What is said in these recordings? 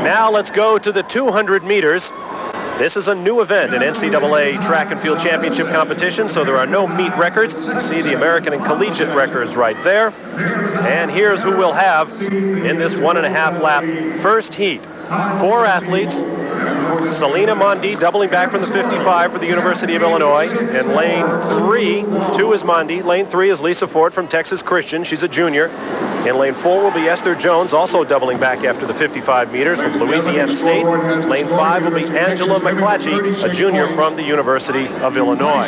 Now let's go to the 200 meters. This is a new event in NCAA track and field championship competition, so there are no meet records. You see the American and collegiate records right there. And here's who we'll have in this 1.5 lap first heat. 4 athletes. Selena Mondie doubling back from the 55 for the University of Illinois. In lane 3, 2 is Mondie. Lane 3 is Lisa Ford from Texas Christian. She's a junior. In lane 4 will be Esther Jones, also doubling back after the 55 meters from Louisiana State. Lane 5 will be Angela McClatchy, a junior from the University of Illinois.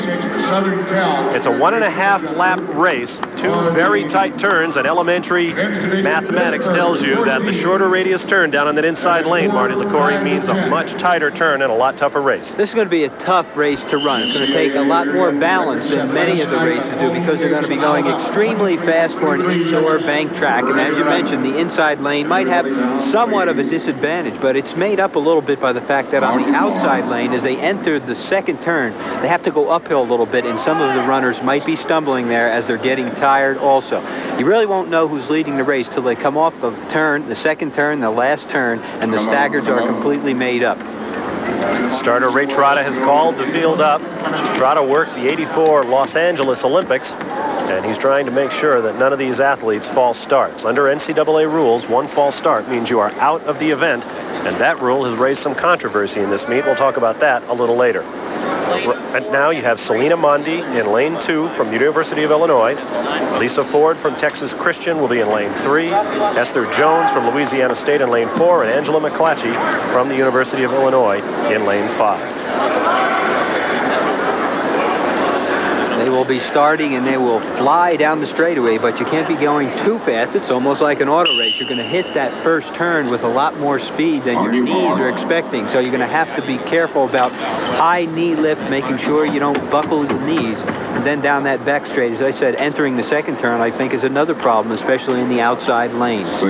It's a 1.5 lap race, 2 very tight turns, and elementary mathematics tells you that the shorter radius turn down on that inside lane, Marty LaCouri, means a much tighter turn and a lot tougher race. This is going to be a tough race to run. It's going to take a lot more balance than many of the races do because they're going to be going extremely fast for an indoor bank track. And as you mentioned, the inside lane might have somewhat of a disadvantage, but it's made up a little bit by the fact that on the outside lane, as they enter the second turn, they have to go uphill a little bit, and some of the runners might be stumbling there as they're getting tired also. You really won't know who's leading the race till they come off the turn, the second turn, the last turn, and the staggards are completely made up. Starter Ray Trotta has called the field up. Trotta worked the '84 Los Angeles Olympics, and he's trying to make sure that none of these athletes false starts. Under NCAA rules, 1 false start means you are out of the event, and that rule has raised some controversy in this meet. We'll talk about that a little later. And now you have Selena Mondie in lane 2 from the University of Illinois. Lisa Ford from Texas Christian will be in lane 3. Esther Jones from Louisiana State in lane 4, and Angela McClatchy from the University of Illinois in lane 5. They will be starting and they will fly down the straightaway, but you can't be going too fast. It's almost like an auto race. You're going to hit that first turn with a lot more speed than your knees are expecting. So you're going to have to be careful about high knee lift, making sure you don't buckle your knees. And then down that back straight, as I said, entering the second turn, I think, is another problem, especially in the outside lanes.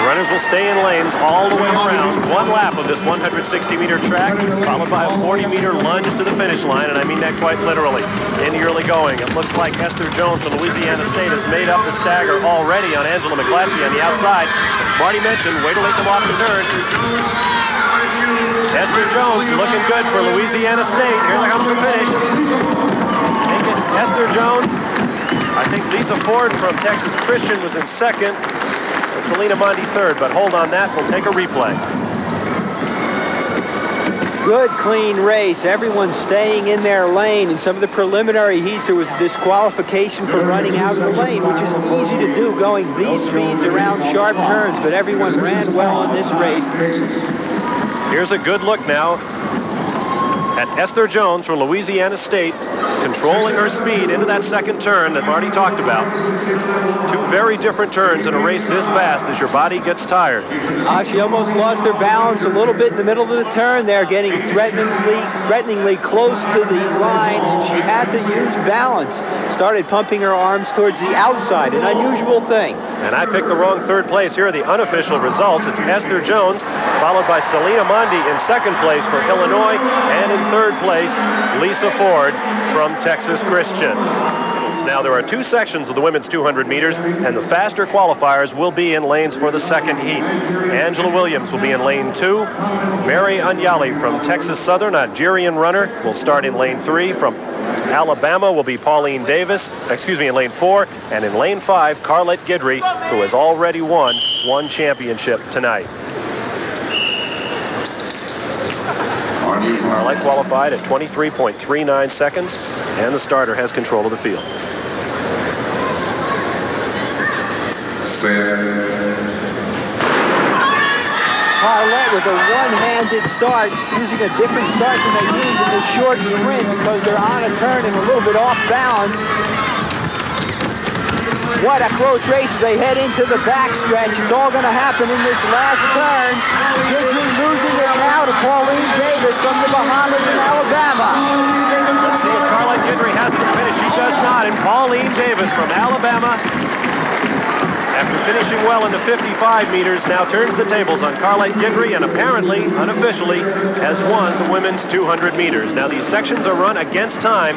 Runners will stay in lanes all the way around. 1 lap of this 160-meter track, followed by a 40-meter lunge to the finish line, and I mean that quite literally. In the early going, it looks like Esther Jones from Louisiana State has made up the stagger already on Angela McClatchy on the outside. As Marty mentioned, way to let them off the turn. Esther Jones looking good for Louisiana State. Here comes the finish. Esther Jones. I think Lisa Ford from Texas Christian was in second. Selena Mundy third, but hold on that. We'll take a replay. Good, clean race. Everyone's staying in their lane. In some of the preliminary heats, there was a disqualification for running out of the lane, which is easy to do going these speeds around sharp turns, but everyone ran well in this race. Here's a good look now at Esther Jones from Louisiana State, controlling her speed into that second turn that Marty talked about. 2 very different turns in a race this fast as your body gets tired. She almost lost her balance a little bit in the middle of the turn there, getting threateningly close to the line, and she had to use balance. Started pumping her arms towards the outside, an unusual thing. And I picked the wrong third place. Here are the unofficial results. It's Esther Jones, followed by Selena Mondie in second place for Illinois, and in third place, Lisa Ford from Texas Christian. Now there are 2 sections of the women's 200 meters, and the faster qualifiers will be in lanes for the second heat. Angela Williams will be in lane 2. Mary Onyali from Texas Southern, a Nigerian runner, will start in lane 3. From Alabama will be Pauline Davis, in lane 4. And in lane 5, Carlette Guidry, who has already won 1 championship tonight. Carlette qualified at 23.39 seconds, and the starter has control of the field. Carlette with a one-handed start, using a different start than they use in the short sprint because they're on a turn and a little bit off balance. What a close race as they head into the backstretch. It's all going to happen in this last turn. Guidry losing it now to Pauline Davis from the Bahamas in Alabama. Let's see if Carlette Guidry has the finish. She does not. And Pauline Davis from Alabama, after finishing well in the 55 meters, now turns the tables on Carlette Guidry and apparently, unofficially, has won the women's 200 meters. Now these sections are run against time.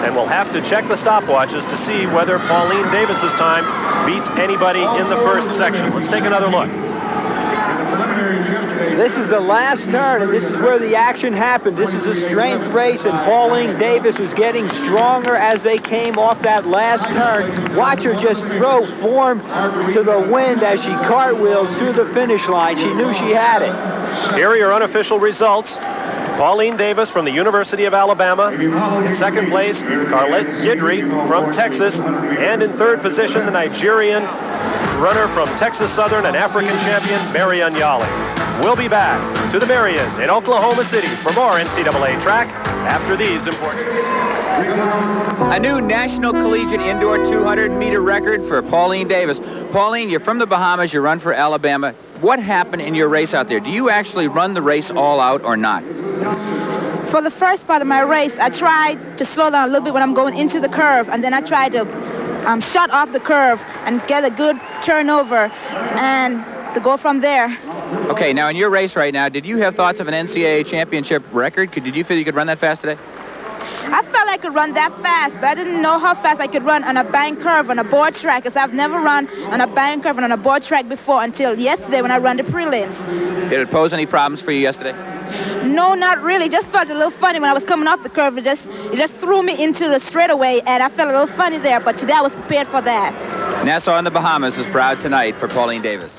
and we'll have to check the stopwatches to see whether Pauline Davis's time beats anybody in the first section. Let's take another look. This is the last turn, and this is where the action happened. This is a strength race, and Pauline Davis was getting stronger as they came off that last turn. Watch her just throw form to the wind as she cartwheels through the finish line. She knew she had it. Here are your unofficial results. Pauline Davis from the University of Alabama. In second place, Carlette Guidry from Texas. And in third position, the Nigerian runner from Texas Southern and African champion, Mary Onyali. We'll be back to the Marion in Oklahoma City for more NCAA track after these important... A new National Collegiate Indoor 200-meter record for Pauline Davis. Pauline, you're from the Bahamas, you run for Alabama. What happened in your race out there? Do you actually run the race all out or not? For the first part of my race, I tried to slow down a little bit when I'm going into the curve, and then I tried to shut off the curve and get a good turnover and to go from there. Okay, now in your race right now, did you have thoughts of an NCAA championship record? Did you feel you could run that fast today? I felt I could run that fast, but I didn't know how fast I could run on a bank curve on a board track, because I've never run on a bank curve and on a board track before until yesterday when I ran the prelims. Did it pose any problems for you yesterday? No, not really. Just felt a little funny when I was coming off the curve. It just threw me into the straightaway, and I felt a little funny there, but today I was prepared for that. Nassau in the Bahamas is proud tonight for Pauline Davis.